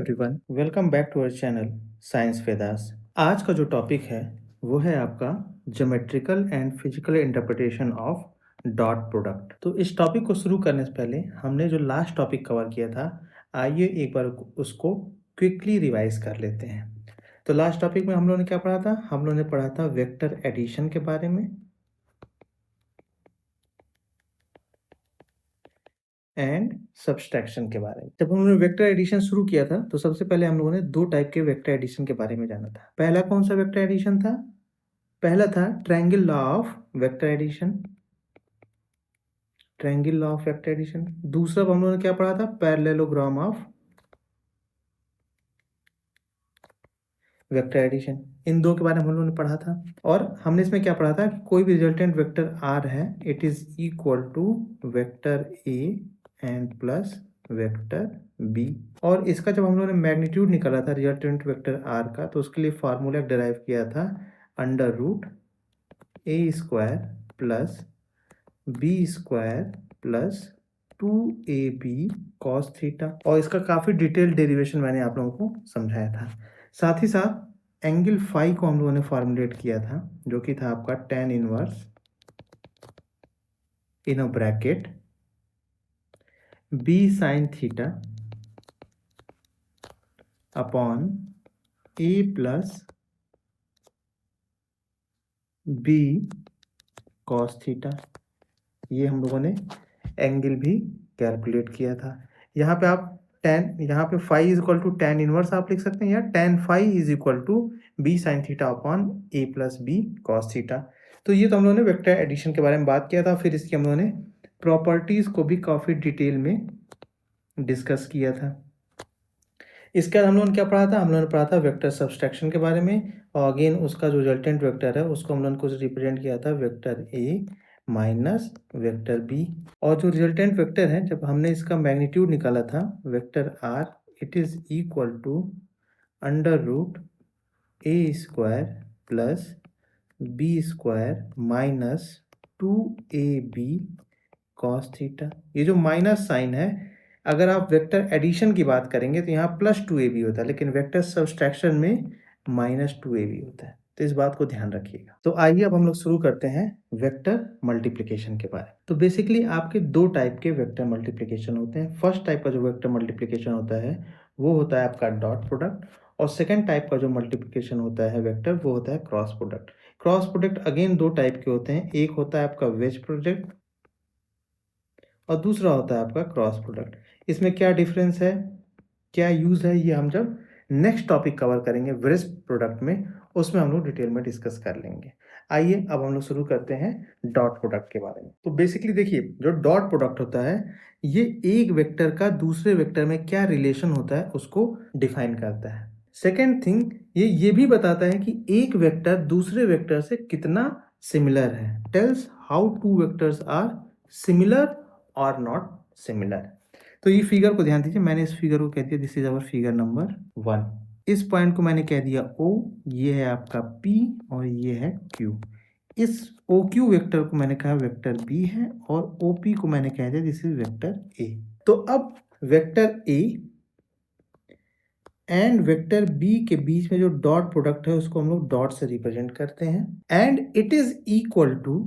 Everyone, welcome back to our channel science Vedas. आज का जो टॉपिक है वो है आपका geometrical and physical interpretation of dot product. तो इस टॉपिक को शुरू करने से पहले हमने जो लास्ट टॉपिक कवर किया था, आइए एक बार उसको क्विकली रिवाइज कर लेते हैं। तो लास्ट टॉपिक में हम लोगों ने क्या पढ़ा था? हम लोगों ने पढ़ा था वेक्टर एडिशन के बारे में एंड सब्सट्रैक्शन के बारे में। जब हम लोगों ने वेक्टर एडिशन शुरू किया था तो सबसे पहले हम लोगों ने दो टाइप के वेक्टर एडिशन के बारे में जाना था। पहला कौन सा वेक्टर एडिशन था? पहला था triangle law of vector addition, triangle law of vector addition. दूसरा हम लोगों ने क्या पढ़ा था? Parallelogram of vector addition. इन दो के बारे में हम लोगों ने पढ़ा था और हमने इसमें क्या पढ़ा था? कोई भी रिजल्टेंट वेक्टर आर है, it is equal to vector A and plus vector B. और इसका जब हम लोगों ने मैग्नीट्यूड निकाला था रिजल्टेंट वेक्टर आर का, तो उसके लिए फार्मूला डिराइव किया था under root A square plus B square plus 2ab cos theta. और इसका काफ़ी डिटेल डेरिवेशन मैंने आप लोगों को समझाया था। साथ ही साथ एंगल फाई को हम लोगों ने फॉर्मुलेट किया था, जो कि था आपका tan inverse in a bracket b sine theta upon a plus b cos theta. ये हम लोगों ने एंगल भी कैलकुलेट किया था। यहाँ पे आप यहाँ पे phi is equal to tan inverse आप लिख सकते हैं, या tan phi is equal to b sine theta upon a plus b cos theta. तो ये तो हम लोगों ने वेक्टर एडिशन के बारे में बात किया था। फिर इसकी हम लोगों ने प्रॉपर्टीज को भी काफ़ी डिटेल में डिस्कस किया था। इसके बाद हम लोगों ने क्या पढ़ा था? हम लोगों ने पढ़ा था वेक्टर सब्सट्रैक्शन के बारे में, और अगेन उसका जो रिजल्टेंट वेक्टर है उसको हम लोगों ने कुछ रिप्रेजेंट किया था vector A minus vector B. और जो रिजल्टेंट वेक्टर है, जब हमने इसका मैग्नीट्यूड निकाला था vector R, it is equal to under root A square plus B square minus 2ab cos theta. ये जो माइनस साइन है, अगर आप वेक्टर एडिशन की बात करेंगे तो यहाँ +2ab होता है, लेकिन वेक्टर सब्सट्रैक्शन में -2ab होता है। तो इस बात को ध्यान रखिएगा। तो आइए अब हम लोग शुरू करते हैं वेक्टर मल्टीप्लिकेशन के बारे में। तो बेसिकली आपके दो टाइप के वेक्टर मल्टीप्लिकेशन होते हैं। फर्स्ट टाइप का जो वेक्टर मल्टीप्लिकेशन होता है वो होता है आपका डॉट प्रोडक्ट, और सेकेंड टाइप का जो मल्टीप्लिकेशन होता है वेक्टर, वो होता है cross product. Cross product again दो टाइप के होते हैं, एक होता है आपका वेज प्रोडक्ट और दूसरा होता है आपका क्रॉस प्रोडक्ट। इसमें क्या डिफरेंस है, क्या यूज़ है, ये हम जब नेक्स्ट टॉपिक कवर करेंगे वेज प्रोडक्ट में, उसमें हम लोग डिटेल में डिस्कस कर लेंगे। आइए अब हम लोग शुरू करते हैं डॉट प्रोडक्ट के बारे में। तो बेसिकली देखिए, जो डॉट प्रोडक्ट होता है ये एक वेक्टर का दूसरे वेक्टर में क्या रिलेशन होता है उसको डिफाइन करता है। सेकेंड थिंग, ये भी बताता है कि एक वेक्टर दूसरे वेक्टर से कितना सिमिलर है, tells how two vectors are similar और नॉट सिमिलर। तो ये फिगर को ध्यान दीजिए, मैंने इस फिगर को कह दिया this is our figure number 1। इस पॉइंट को मैंने कह दिया O, ये है आपका P और ये है Q। इस OQ वेक्टर को मैंने कहा वेक्टर B है, और OP को मैंने कह दिया दिस इज वेक्टर A। तो अब vector A and vector B के बीच में जो डॉट प्रोडक्ट है उसको हम लोग डॉट से रिप्रेजेंट करते हैं, and it is equal to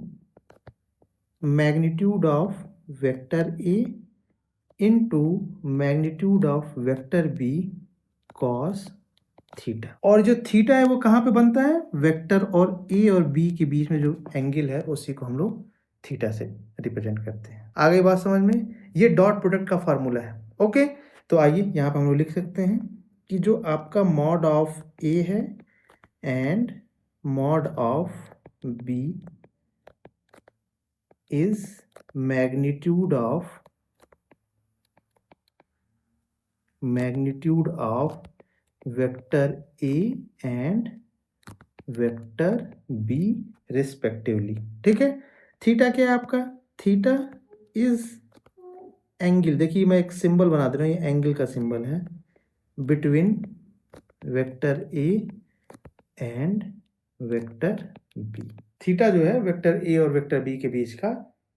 magnitude of vector A into magnitude of vector B cos theta. और जो थीटा है वो कहाँ पे बनता है? वेक्टर और ए और बी के बीच में जो एंगल है उसी को हम लोग थीटा से रिप्रेजेंट करते हैं। आ गई बात समझ में? ये डॉट प्रोडक्ट का फॉर्मूला है। ओके, तो आइए यहाँ पे हम लोग लिख सकते हैं कि जो आपका मॉड ऑफ ए है and mod of B is magnitude of vector A and vector B respectively. ठीक है, थीटा क्या है आपका? थीटा इज एंगल, देखिए मैं एक सिंबल बना दे रहा हूँ, ये एंगल का सिंबल है between vector A and vector B। Theta जो है वेक्टर A और वेक्टर B के बीच का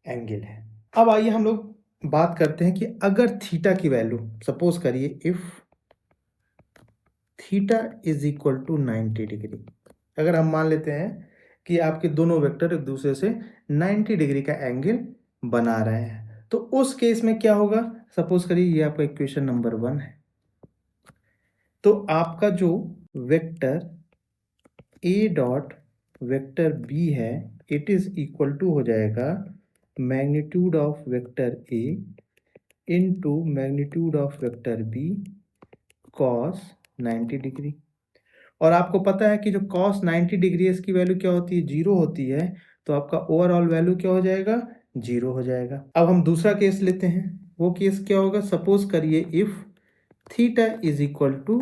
एंगल है। अब आइए हम लोग बात करते हैं कि अगर थीटा की वैल्यू, सपोज करिए if theta is equal to 90 degree. अगर हम मान लेते हैं कि आपके दोनों वेक्टर एक दूसरे से 90 डिग्री का एंगल बना रहे हैं, तो उस केस में क्या होगा? सपोज करिए ये आपका इक्वेशन नंबर 1 है, तो आपका जो vector A dot vector B है, इट इज इक्वल टू हो जाएगा magnitude of vector A into magnitude of vector B cos 90 degree. और आपको पता है कि जो cos 90 डिग्री है इसकी वैल्यू क्या होती है? 0 होती है। तो आपका ओवरऑल वैल्यू क्या हो जाएगा? 0 हो जाएगा। अब हम दूसरा केस लेते हैं। वो केस क्या होगा? सपोज करिए if theta is equal to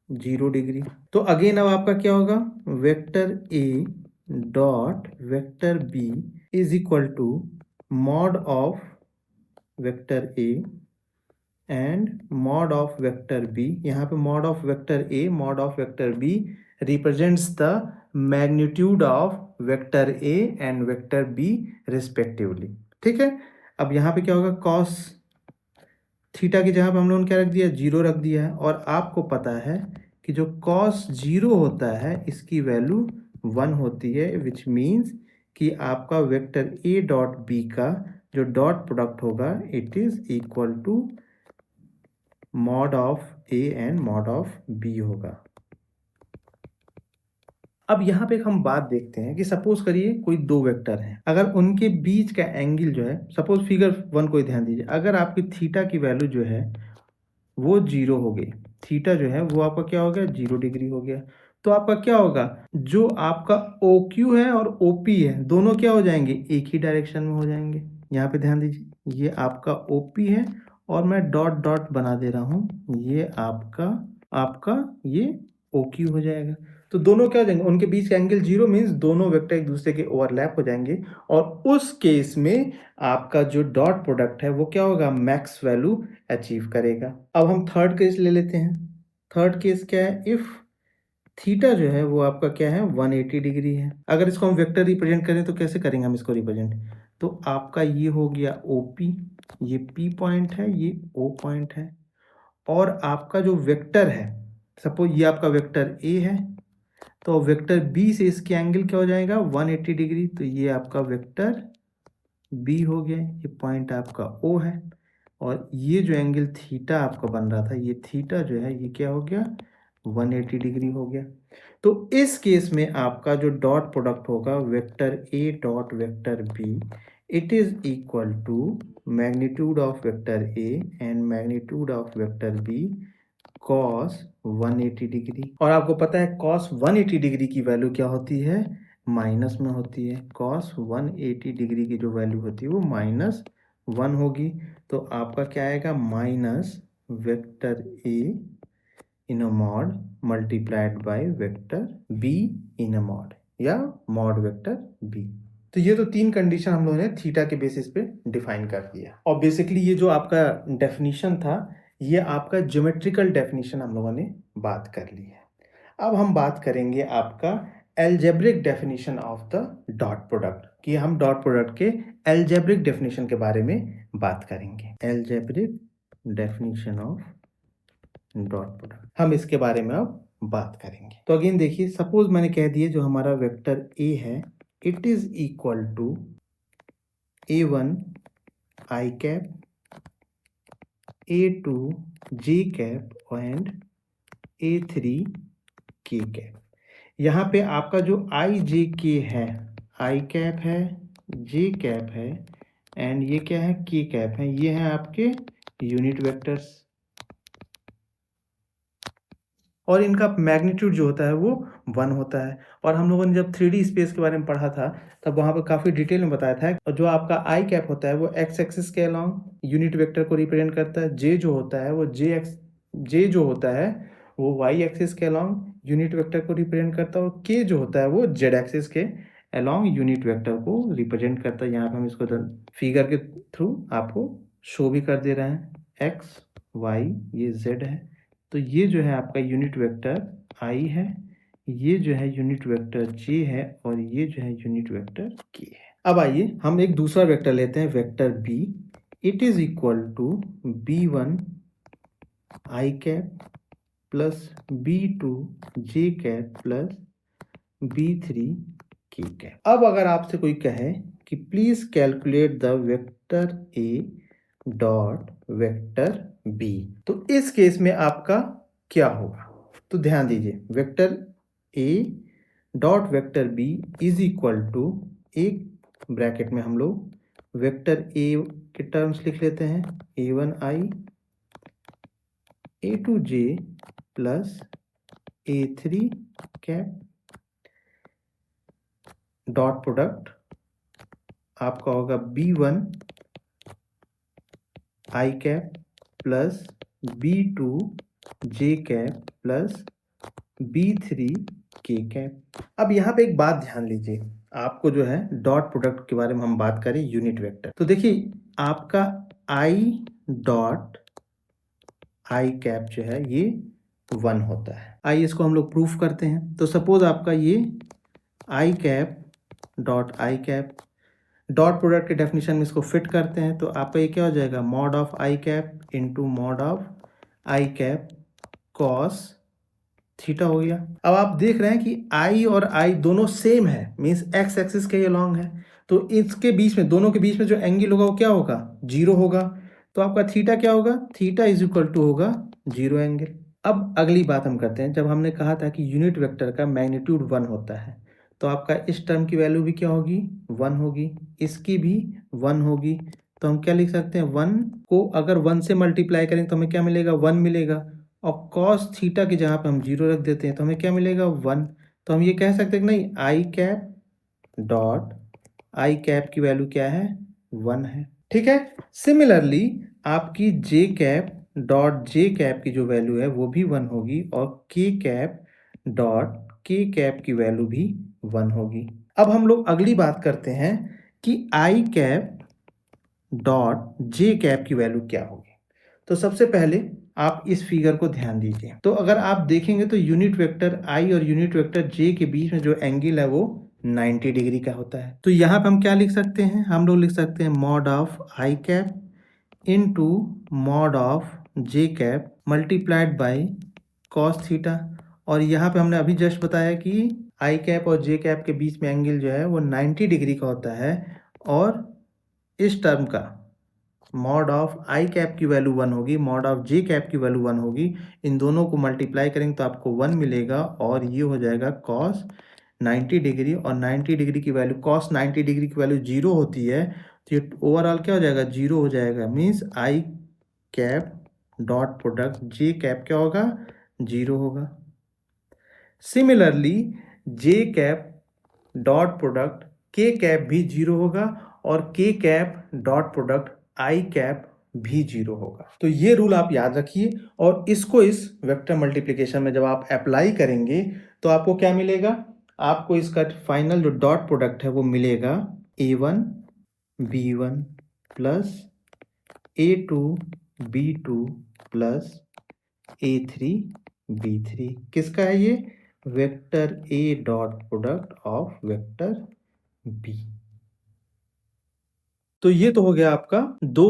0 degree, तो अगेन अब आपका क्या होगा? Vector A dot vector B is equal to mod of vector A and mod of vector B. यहाँ पे mod of vector A mod of vector B represents the magnitude of vector A and vector B respectively. ठीक है, अब यहाँ पे क्या होगा? Cos theta की जगह पे हम लोगों ने क्या रख दिया? 0 रख दिया है। और आपको पता है कि जो कॉस 0 होता है इसकी वैल्यू 1 होती है, विच मीन्स कि आपका वेक्टर ए डॉट बी का जो डॉट प्रोडक्ट होगा it is equal to mod of A and mod of B होगा। अब यहाँ पे हम बात देखते हैं कि सपोज करिए कोई दो वेक्टर हैं, अगर उनके बीच का एंगल जो है, सपोज फिगर 1 को ध्यान दीजिए, अगर आपकी थीटा की वैल्यू जो है वो 0 हो गई, थीटा जो है वो आपका क्या हो गया? 0 डिग्री हो गया, तो आपका क्या होगा? जो आपका ओ क्यू है और ओ पी है दोनों क्या हो जाएंगे? एक ही डायरेक्शन में हो जाएंगे। यहाँ पे ध्यान दीजिए, ये आपका ओ पी है और मैं डॉट डॉट बना दे रहा हूँ, ये आपका आपका ये ओ क्यू हो जाएगा। तो दोनों क्या हो जाएंगे? उनके बीच का एंगल 0 मीन्स दोनों वेक्टर एक दूसरे के ओवरलैप हो जाएंगे, और उस केस में आपका जो डॉट प्रोडक्ट है वो क्या होगा? मैक्स वैल्यू अचीव करेगा। अब हम थर्ड केस ले लेते हैं। थर्ड केस क्या है? इफ थीटा जो है वो आपका क्या है? 180 डिग्री है। अगर इसको हम वेक्टर रिप्रेजेंट करें तो कैसे करेंगे हम इसको रिप्रेजेंट? तो आपका ये हो गया OP, ये P पॉइंट है, ये O पॉइंट है, और आपका जो वेक्टर है, सपोज ये आपका वेक्टर A है, तो वेक्टर B से इसके एंगल क्या हो जाएगा? 180 डिग्री। तो ये आपका वेक्टर B हो गया, ये पॉइंट आपका O है, और ये जो एंगल थीटा आपका बन रहा था, ये थीटा जो है ये क्या हो गया? 180 डिग्री हो गया। तो इस केस में आपका जो डॉट प्रोडक्ट होगा vector A dot vector B, it is equal to magnitude of vector A and magnitude of vector B cos 180 degree. और आपको पता है cos 180 डिग्री की वैल्यू क्या होती है? माइनस में होती है। cos 180 डिग्री की जो वैल्यू होती है वो -1 होगी। तो आपका क्या आएगा? Minus vector A in a mod multiplied by vector B in a mod, या मॉड वेक्टर B। तो ये तो 3 कंडीशन हम लोगों ने थीटा के बेसिस पे डिफाइन कर दिया। और बेसिकली ये जो आपका डेफिनेशन था ये आपका ज्योमेट्रिकल डेफिनेशन हम लोगों ने बात कर ली है। अब हम बात करेंगे आपका algebraic definition of the dot product, कि हम डॉट प्रोडक्ट के एल्जेब्रिक डेफिनेशन के बारे में बात करेंगे। Algebraic definition of dot product, हम इसके बारे में अब बात करेंगे। तो अगेन देखिए, सपोज मैंने कह दिया जो हमारा वेक्टर ए है it is equal to A1 i cap, A2 j cap and A3 k cap. यहाँ पे आपका जो i j k है, i कैप है, j कैप है एंड ये क्या है? k कैप है। ये हैं आपके यूनिट वेक्टर्स, और इनका मैग्नीट्यूड जो होता है वो 1 होता है। और हम लोगों ने जब 3D स्पेस के बारे में पढ़ा था तब वहाँ पर काफ़ी डिटेल में बताया था। और जो आपका आई कैप होता है वो एक्स एक्सिस के अलॉन्ग यूनिट वेक्टर को रिप्रेजेंट करता है, जे जो होता है वो जे जो होता है वो वाई एक्सिस के अलॉन्ग यूनिट वेक्टर को रिप्रेजेंट करता है, और के जो होता है वो जेड एक्सिस के अलॉन्ग यूनिट वेक्टर को रिप्रेजेंट करता है। यहाँ पर हम इसको फिगर के थ्रू आपको शो भी कर दे रहे हैं। एक्स वाई ये जेड है, तो ये जो है आपका यूनिट वेक्टर आई है, ये जो है यूनिट वेक्टर जे है, और ये जो है यूनिट वेक्टर के है। अब आइए हम एक दूसरा वेक्टर लेते हैं, vector B. It is equal to B1 I cap, plus B2 J cap plus B3 K cap. अब अगर आपसे कोई कहे कि please calculate the vector A dot vector B, तो इस केस में आपका क्या होगा? तो ध्यान दीजिए, vector A dot vector B is equal to, एक ब्रैकेट में हम लोग वेक्टर A के टर्म्स लिख लेते हैं, A1I A2J plus A3 cap, dot product आपका होगा B1 I cap plus B2 J cap plus B3 K cap. अब यहाँ पे एक बात ध्यान लीजिए, आपको जो है डॉट प्रोडक्ट के बारे में हम बात करें यूनिट वेक्टर, तो देखिए आपका I डॉट I कैप जो है ये 1 होता है। आइए इसको हम लोग प्रूफ करते हैं। तो सपोज आपका ये I cap dot I cap, dot product के डेफिनेशन में इसको फिट करते हैं, तो आपका ये क्या हो जाएगा, mod of I cap into mod of I cap cos theta हो गया। अब आप देख रहे हैं कि I और I दोनों सेम है, मीन्स एक्स एक्सिस के अलॉन्ग है, तो इसके बीच में, दोनों के बीच में जो एंगल होगा वो क्या होगा, 0 होगा। तो आपका थीटा क्या होगा, थीटा इज इक्वल टू होगा 0 एंगल। अब अगली बात हम करते हैं, जब हमने कहा था कि यूनिट वेक्टर का मैग्नीट्यूड 1 होता है, तो आपका इस टर्म की वैल्यू भी क्या होगी, 1 होगी, इसकी भी 1 होगी। तो हम क्या लिख सकते हैं, 1 को अगर 1 से मल्टीप्लाई करेंगे तो हमें क्या मिलेगा, 1 मिलेगा, और कॉस थीटा की जगह पे हम 0 रख देते हैं तो हमें क्या मिलेगा, 1। तो हम ये कह सकते हैं कि नहीं, आई कैप डॉट आई कैप की वैल्यू क्या है, 1 है। ठीक है। सिमिलरली आपकी जे कैप डॉट जे कैप की जो वैल्यू है वो भी 1 होगी, और के कैप डॉट के कैप की वैल्यू भी 1 होगी। अब हम लोग अगली बात करते हैं कि आई कैप डॉट जे कैप की वैल्यू क्या होगी। तो सबसे पहले आप इस फिगर को ध्यान दीजिए, तो अगर आप देखेंगे तो यूनिट वेक्टर I और यूनिट वेक्टर J के बीच में जो एंगल है वो 90 डिग्री का होता है। तो यहाँ पे हम क्या लिख सकते हैं, हम लोग लिख सकते हैं mod of I cap into mod of J cap multiplied by cos theta. और यहाँ पे हमने अभी जस्ट बताया कि I कैप और J कैप के बीच में एंगल जो है वो 90 डिग्री का होता है, और इस टर्म का मॉड ऑफ आई कैप की वैल्यू 1 होगी, मॉड ऑफ जे कैप की वैल्यू 1 होगी। इन दोनों को मल्टीप्लाई करेंगे तो आपको 1 मिलेगा, और ये हो जाएगा कॉस 90 डिग्री, और 90 डिग्री की वैल्यू, कॉस 90 डिग्री की वैल्यू 0 होती है, तो ये ओवरऑल क्या हो जाएगा, 0 हो जाएगा। Means I cap dot product J cap क्या होगा, 0 होगा। सिमिलरली जे कैप डॉट प्रोडक्ट के कैप भी 0 होगा, और के cap dot product I cap भी 0 होगा। तो ये रूल आप याद रखिए, और इसको इस वेक्टर मल्टीप्लिकेशन में जब आप अप्लाई करेंगे तो आपको क्या मिलेगा, आपको इसका फाइनल जो डॉट प्रोडक्ट है वो मिलेगा A1 B1 plus A2 B2 plus A3 B3। किसका है ये, vector A dot product of vector B। तो ये तो हो गया आपका दो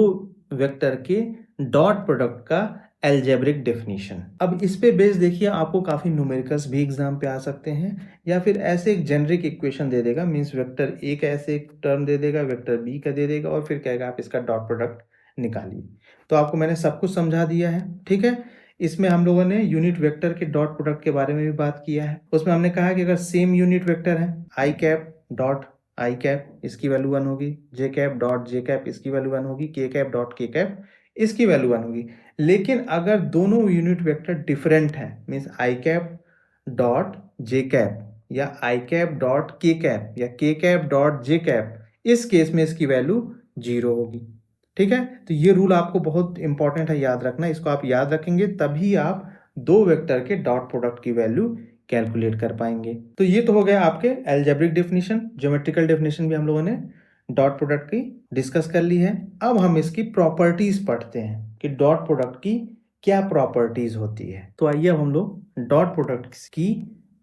वेक्टर के डॉट प्रोडक्ट का एल्जेब्रिक डेफिनेशन। अब इस पे बेस देखिए, आपको काफी न्यूमेरिकल्स भी एग्जाम पे आ सकते हैं, या फिर ऐसे एक जेनरिक इक्वेशन दे देगा, मींस वेक्टर ए का ऐसे एक टर्म दे देगा, वेक्टर बी का दे देगा, और फिर कहेगा आप इसका डॉट प्रोडक्ट निकालिए। तो आपको मैंने सब कुछ समझा दिया है, ठीक है। इसमें हम लोगों ने यूनिट वेक्टर के डॉट प्रोडक्ट के बारे में भी बात किया है। उसमें हमने कहा कि अगर सेम यूनिट वेक्टर है, आई कैप डॉट आई कैप इसकी वैल्यू 1 होगी, जे कैप डॉट जे कैप इसकी वैल्यू 1 होगी, के कैप डॉट के कैप इसकी वैल्यू 1 होगी। लेकिन अगर दोनों यूनिट वेक्टर डिफरेंट हैं, means I cap dot J cap, या आई कैप डॉट के कैप, या के कैप डॉट जे कैप, इस केस में इसकी वैल्यू 0 होगी। ठीक है। तो ये रूल आपको बहुत इंपॉर्टेंट है, याद रखना। इसको आप याद रखेंगे तभी आप दो वेक्टर के डॉट प्रोडक्ट की वैल्यू कैलकुलेट कर पाएंगे। तो ये तो हो गया आपके एल्जेब्रिक डेफिनेशन, ज्योमेट्रिकल डेफिनेशन भी हम लोगों ने डॉट प्रोडक्ट की डिस्कस कर ली है। अब हम इसकी प्रॉपर्टीज पढ़ते हैं कि डॉट प्रोडक्ट की क्या प्रॉपर्टीज होती है। तो आइए अब हम लोग डॉट प्रोडक्ट की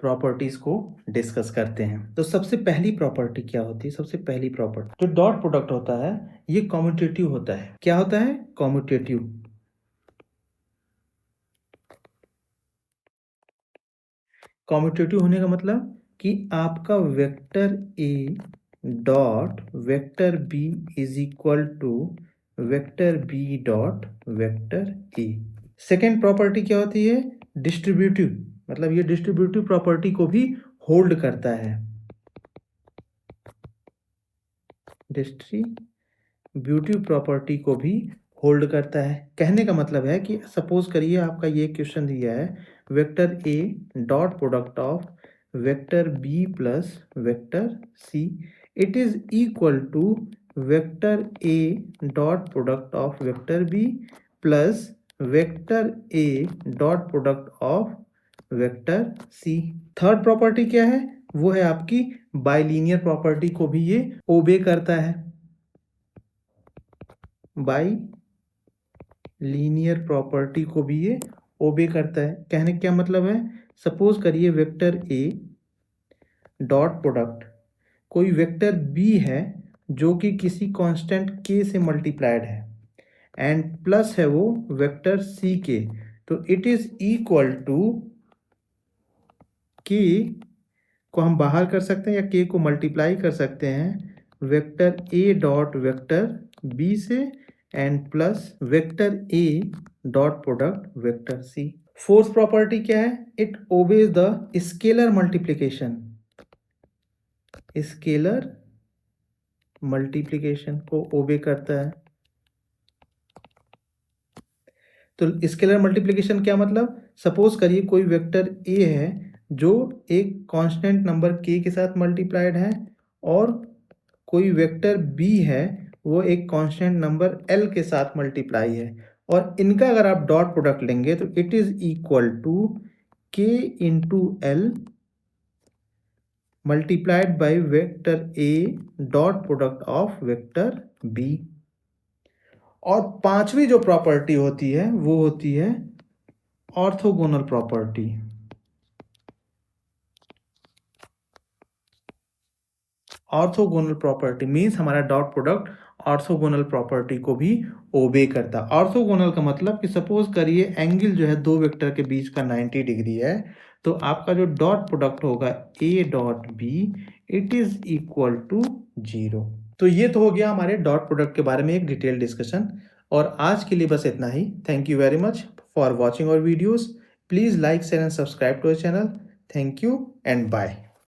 प्रॉपर्टीज को डिस्कस करते हैं। तो सबसे पहली प्रॉपर्टी क्या होती है, सबसे पहली प्रॉपर्टी जो डॉट प्रोडक्ट होता है ये कम्यूटेटिव होता है। क्या होता है, कम्यूटेटिव। कॉम्यूटेटिव होने का मतलब कि आपका vector A dot vector B is equal to vector B dot vector A. Second property क्या होती है? डिस्ट्रीब्यूटिव, मतलब ये डिस्ट्रीब्यूटिव प्रॉपर्टी को भी होल्ड करता है। डिस्ट्रीब्यूटिव प्रॉपर्टी को भी होल्ड करता है। कहने का मतलब है कि सपोज करिए आपका ये क्वेश्चन दिया है, vector A dot product of vector B plus vector C, it is equal to vector A dot product of vector B plus vector A dot product of vector C. Third property क्या है? वो है आपकी bilinear property को भी ये ओबे करता है। बाई लीनियर प्रॉपर्टी को भी ये ओबे करता है। कहने का क्या मतलब है? सपोज करिए वेक्टर ए डॉट प्रोडक्ट कोई वेक्टर बी है जो कि किसी कांस्टेंट के से मल्टीप्लाइड है एंड प्लस है वो वेक्टर सी के, तो इट इज इक्वल टू के को हम बाहर कर सकते हैं या के को मल्टीप्लाई कर सकते हैं vector A dot vector B से and plus vector A dot product vector C. Fourth property क्या है? It obeys the scalar multiplication. Scalar multiplication को ओबे करता है। तो स्केलर मल्टीप्लिकेशन क्या मतलब? सपोज करिए कोई वेक्टर ए है जो एक कांस्टेंट नंबर के के साथ मल्टीप्लाइड है और कोई वेक्टर बी है वो एक कांस्टेंट नंबर एल के साथ मल्टीप्लाई है, और इनका अगर आप डॉट प्रोडक्ट लेंगे तो it is equal to K into L multiplied by vector A dot product of vector B. और पांचवी जो प्रॉपर्टी होती है वो होती है orthogonal property. Orthogonal property means हमारा डॉट प्रोडक्ट ऑर्थोगोनल प्रॉपर्टी को भी ओबे करता है। ऑर्थोगोनल का मतलब कि सपोज करिए एंगल जो है दो वेक्टर के बीच का 90 डिग्री है, तो आपका जो डॉट प्रोडक्ट होगा A dot B it is equal to 0। तो ये तो हो गया हमारे डॉट प्रोडक्ट के बारे में एक डिटेल डिस्कशन, और आज के लिए बस इतना ही। Thank you very much for watching our videos. Please like share and subscribe to our channel. Thank you and bye.